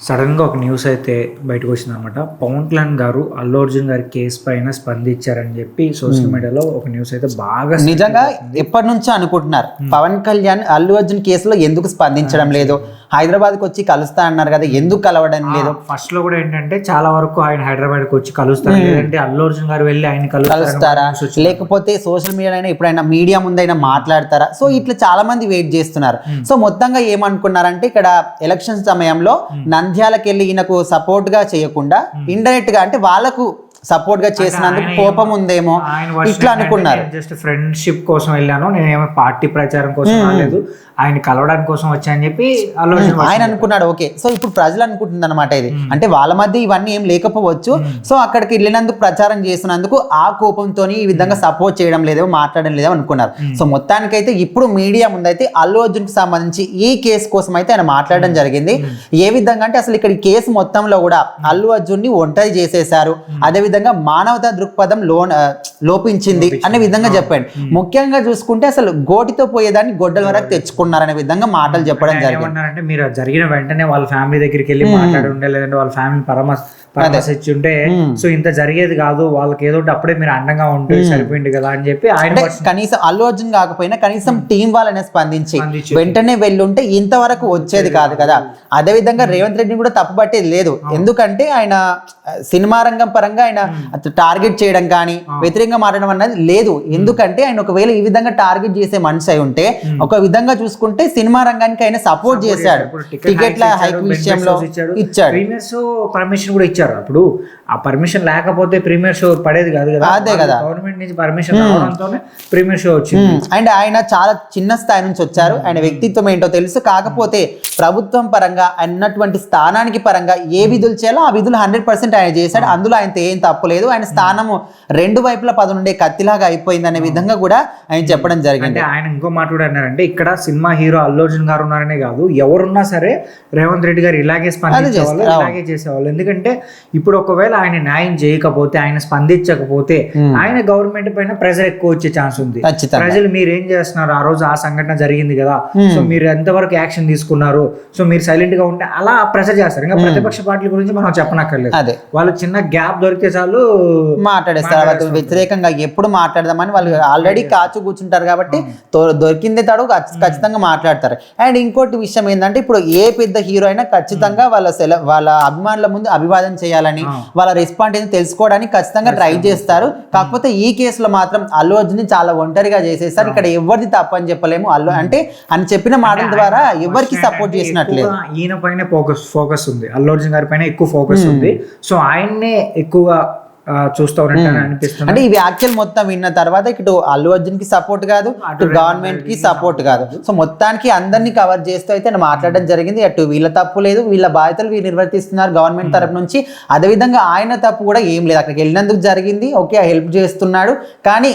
సడన్గా ఒక న్యూస్ అయితే బయటకు వచ్చిందనమాట. పవన్ కళ్యాణ్ గారు అల్లు అర్జున్ గారి కేసు పైన స్పందించారని చెప్పి సోషల్ మీడియాలో ఒక న్యూస్ అయితే బాగా నిజంగా ఎప్పటి నుంచో అనుకుంటున్నారు పవన్ కళ్యాణ్ అల్లు అర్జున్ కేసులో ఎందుకు స్పందించడం లేదు, హైదరాబాద్కి వచ్చి కలుస్తా అన్నారు కదా, ఎందుకు కలవడం లేదు. ఫస్ట్ లో కూడా ఏంటంటే చాలా వరకు ఆయన హైదరాబాద్కి వచ్చి కలుస్తారు, లేదంటే అల్లు అర్జున్ గారు వెళ్ళి ఆయన కలుస్తారా, లేకపోతే సోషల్ మీడియాలో ఎప్పుడైనా మీడియా ముందైనా మాట్లాడతారా. సో ఇట్లా చాలా మంది వెయిట్ చేస్తున్నారు. సో మొత్తంగా ఏమనుకున్నారంటే ఇక్కడ ఎలక్షన్ సమయంలో నంద్యాలకు వెళ్ళి ఈయనకు సపోర్ట్ గా చేయకుండా ఇండైరెక్ట్ గా అంటే వాళ్ళకు సపోర్ట్ గా చేసినందుకు కోపం ఉందేమో ఇట్లా అనుకున్నారు. జస్ట్ ఫ్రెండ్షిప్ కోసం వెళ్ళాను, నేనేమో పార్టీ ప్రచారం కోసం రాలేదు, ఆయన కలవడానికి కోసం వచ్చా అని చెప్పి ఆయన అనుకున్నాడు. ఓకే, సో ఇప్పుడు ప్రజలు అనుకుంటుంది అనమాట ఇది, అంటే వాళ్ళ మధ్య ఇవన్నీ ఏం లేకపోవచ్చు. సో అక్కడికి వెళ్ళినందుకు ప్రచారం చేసినందుకు ఆ కోపంతో ఈ విధంగా సపోర్ట్ చేయడం లేదో మాట్లాడడం లేదో అనుకున్నారు. సో మొత్తానికైతే ఇప్పుడు మీడియా ముందైతే అల్లు అర్జున్ కి సంబంధించి ఈ కేసు కోసం అయితే ఆయన మాట్లాడడం జరిగింది. ఏ విధంగా అంటే అసలు ఇక్కడ కేసు మొత్తంలో కూడా అల్లు అర్జున్ ని ఒంటరి చేసేశారు, అదేవిధంగా మానవతా దృక్పథం లోపించింది అనే విధంగా చెప్పాడు. ముఖ్యంగా చూసుకుంటే అసలు గోటితో పోయేదాన్ని గొడ్డల వరకు తెచ్చుకున్నారనే విధంగా మాటలు చెప్పడం జరిగింది. అంటే మీరు జరిగిన వెంటనే వాళ్ళ ఫ్యామిలీ దగ్గరికి వెళ్ళి మాట్లాడి ఉండే, లేదంటే వాళ్ళ ఫ్యామిలీ పరామర్శించి ఉంటే సో ఇంత జరిగేది కాదు, వాళ్ళకి ఏదో అప్పుడే మీరు అండంగా ఉంటే సరిపోయింది కదా అని చెప్పి ఆయన కనీసం అల్లు అర్జున్ కాకపోయినా కనీసం టీం వాళ్ళనే స్పందించి వెంటనే వెళ్ళుంటే ఇంతవరకు వచ్చేది కాదు కదా. అదే విధంగా రేవంత్ రెడ్డిని కూడా తప్పుపట్టేది లేదు, ఎందుకంటే ఆయన సినిమా రంగం పరంగా ఆయన టార్గెట్ చేయడం కానీ వ్యతిరేకంగా మాట్లాడడం అన్నది లేదు. ఎందుకంటే ఆయన ఒకవేళ ఈ విధంగా టార్గెట్ చేసే మనిషి అయి ఉంటే ఒక విధంగా చూసుకుంటే సినిమా రంగానికి ఆయన సపోర్ట్ చేశాడు, టికెట్ల హైక్ విషయంలో ఇచ్చాడు, పర్మిషన్ కూడా ఇచ్చారు. అప్పుడు ఆ పర్మిషన్ లేకపోతే ప్రీమియర్ షో పడేది కాదు కదా. అదే కదా, గవర్నమెంట్ నుంచి పర్మిషన్ రావడంతోనే ప్రీమియర్ షో వచ్చింది. అండ్ ఆయన చాలా చిన్న స్థాయి నుంచి వచ్చారు, ఆయన వ్యక్తిత్వం ఏంటో తెలుసు. కాకపోతే ప్రభుత్వం పరంగా అన్నటువంటి స్థానానికి పరంగా ఏ విధులు చేయాలో ఆ విధులు 100% ఆయన చేశాడు. అందులో ఆయనతో ఏం తప్పు లేదు. ఆయన స్థానము రెండు వైపులా పదనుండే కత్తిలాగా అయిపోయింది అనే విధంగా కూడా ఆయన చెప్పడం జరిగింది. ఆయన ఇంకో మాట కూడా అన్నారంటే ఇక్కడ సినిమా హీరో అల్లు అర్జున్ గారు ఉన్నారనే కాదు, ఎవరున్నా సరే రేవంత్ రెడ్డి గారు ఇలాగే స్పందించేవాళ్ళు, ఇలాగే చేసేవాళ్ళు. ఎందుకంటే ఇప్పుడు ఒకవేళ ఆయన న్యాయం చేయకపోతే, ఆయన స్పందించకపోతే ఆయన గవర్నమెంట్ పైన ప్రెజర్ ఎక్కువ వచ్చే ఛాన్స్ ఉంది. ప్రజలు మీరు ఏం చేస్తున్నారు, ఆ రోజు ఆ సంఘటన జరిగింది కదా, సో మీరు ఎంతవరకు యాక్షన్ తీసుకున్నారు, సో మీరు సైలెంట్ గా ఉంటే అలా ప్రెజర్ చేస్తారు. ఇంకా ప్రతిపక్ష పార్టీల గురించి మనం చెప్పనక్కర్లేదు, వాళ్ళు చిన్న గ్యాప్ దొరికితే చాలు మాట్లాడేస్తారు. వ్యతిరేకంగా ఎప్పుడు మాట్లాడదామని వాళ్ళు ఆల్రెడీ కాచు కూర్చుంటారు కాబట్టి దొరికిందే తాడు ఖచ్చితంగా మాట్లాడతారు. అండ్ ఇంకోటి విషయం ఏంటంటే ఇప్పుడు ఏ పెద్ద హీరో అయినా ఖచ్చితంగా వాళ్ళ అభిమానుల ముందు అభివాదం చేయాలని, వాళ్ళ రెస్పాండ్ ఏంటి తెలుసుకోవడానికి ఖచ్చితంగా ట్రై చేస్తారు. కాకపోతే ఈ కేసులో మాత్రం అల్లు అర్జున్ చాలా ఒంటరిగా చేసేస్తారు. ఇక్కడ ఎవరిది తప్పని చెప్పలేము. అల్లు అంటే అని చెప్పిన మాటల ద్వారా ఎవరికి సపోర్ట్ చేసినట్లేదు. ఈయన పైన ఫోకస్ ఉంది, అల్లు అర్జున్ గారి పైన ఎక్కువ ఫోకస్ ఉంది. సో ఆయన్నే ఎక్కువగా చూస్తా అనిపిస్తుంది. అంటే ఈ వ్యాఖ్యలు మొత్తం విన్న తర్వాత ఇటు అల్లు అర్జున్ కి సపోర్ట్ కాదు, అటు గవర్నమెంట్ కి సపోర్ట్ కాదు. సో మొత్తానికి అందరినీ కవర్ చేస్తూ అయితే మాట్లాడడం జరిగింది. అటు వీళ్ళ తప్పు లేదు, వీళ్ళ బాధ్యతలు వీళ్ళు నిర్వర్తిస్తున్నారు గవర్నమెంట్ తరపు నుంచి. అదేవిధంగా ఆయన తప్పు కూడా ఏం లేదు, అక్కడికి వెళ్ళినందుకు జరిగింది, ఓకే హెల్ప్ చేస్తున్నాడు. కానీ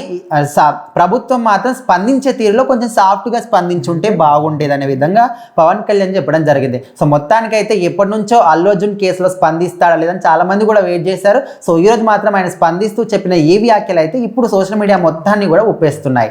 ప్రభుత్వం మాత్రం స్పందించే తీరులో కొంచెం సాఫ్ట్ గా స్పందించుంటే బాగుండేది అనే విధంగా పవన్ కళ్యాణ్ చెప్పడం జరిగింది. సో మొత్తానికైతే ఎప్పటి నుంచో అల్లు అర్జున్ కేసులో స్పందిస్తాడా లేదని చాలా మంది కూడా వెయిట్ చేశారు. సో ఈ రోజు మాత్రం ఆయన స్పందిస్తూ చెప్పిన ఈ వ్యాఖ్యలు అయితే ఇప్పుడు సోషల్ మీడియా మొత్తాన్ని కూడా ఒప్పేస్తున్నాయి.